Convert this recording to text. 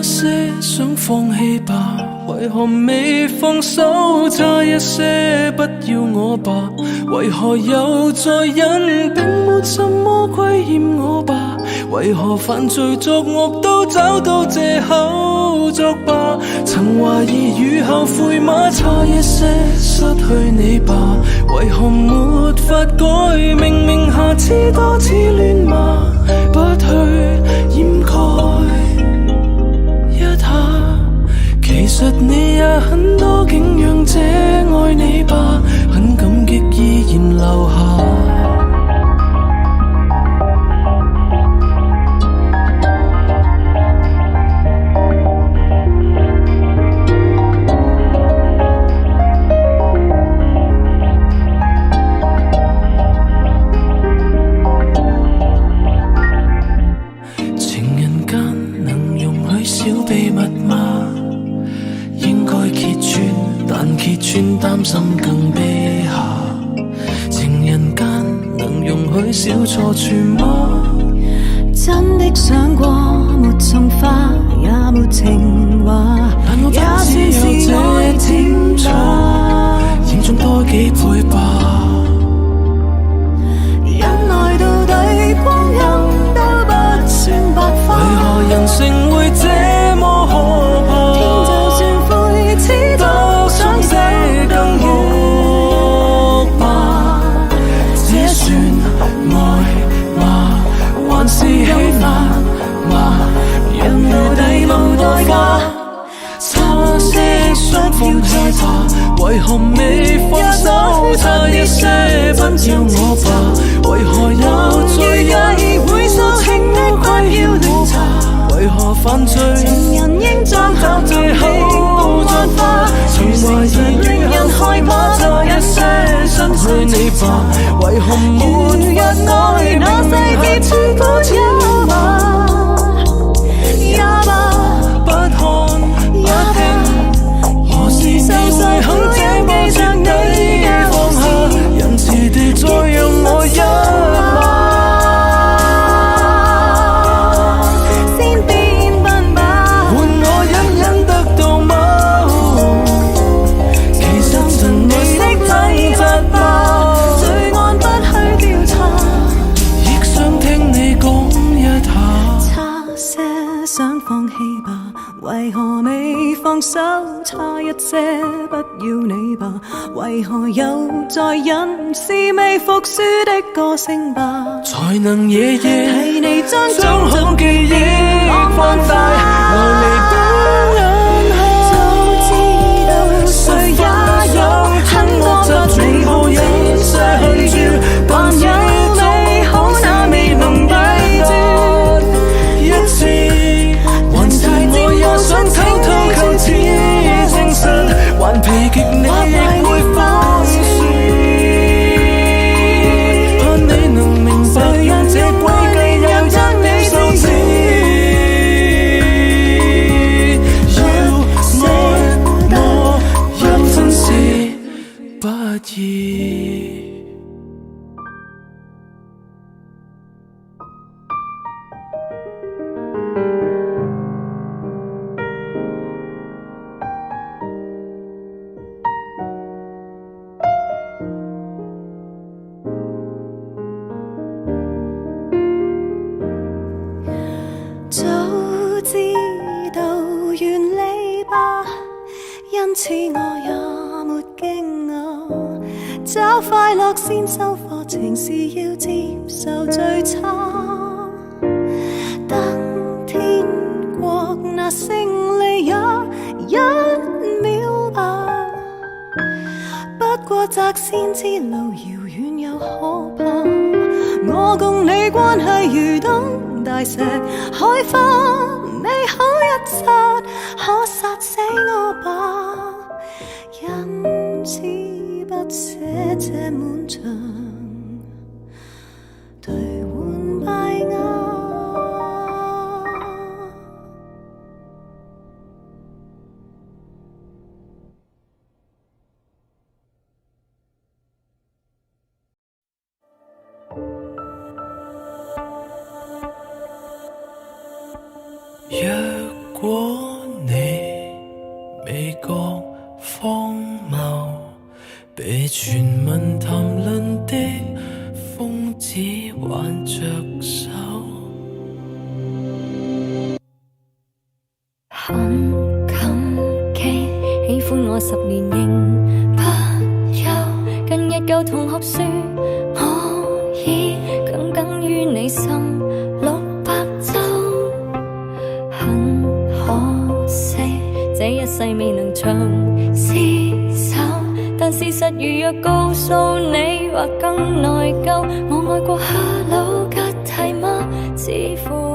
些想放棄吧，為何未放手？差一些不要我吧，為何又再忍？並沒什麼虧欠我吧，為何犯罪作惡都找到藉口作罷？曾懷疑與後悔嗎？差一些失去你吧，為何沒法改？明明下次多次戀嗎？不去掩蓋一下，其實你也很多景仰這愛你吧，很感激依然留下。擔心更悲下，情人間能容許小錯處嗎？真的想過沒送花也沒情話，也算是愛情吧，嚴重多幾倍吧。忍耐到底光陰都不算白花，為何人性會這麼可怕？天就算灰痴都想死更遠吧，這算愛嗎？還是喜難嗎？人到底冇代價，差些想放棄吧，為何未放手？差一些不要我吧，為何又再忍？會掃興的快要亂查，為何犯罪情人應將找藉口作罷？曾懷疑令人害怕，差一些失去你吧，為何沒法愛？那世界全部也罷，也罷，不看不聽，何時你會肯這麼徹底放下？仁慈地再讓我一馬。為何未放手？差一些不要你吧，為何又再忍？是未服輸的個性吧，才能夜夜替你將將好記憶放大，流離不眼下。早知道誰也有很多不美好的際遇，還有美好那未能抵斷一次。也想偷偷求此證實，還疲極你亦會放肆，盼你能明白用這詭計又將你受刺。要愛我也真是不易。因此我也沒驚訝，找快樂先收課程是要接受最差，等天國那勝利也一秒吧，不過擇先知路遙遠又可怕，我共你關係如東大石開花，美好一剎可殺死我吧，因此不捨這滿場頹垣敗瓦。若果你未覺荒謬，被傳聞談論的瘋子挽着手，很感激喜歡我10年仍不休，近日舊同學說我已耿耿於你心600週，很可惜這一世未能長廝守，但事實如若告訴你或更內疚，我愛過 Hello 吉蒂嗎？似乎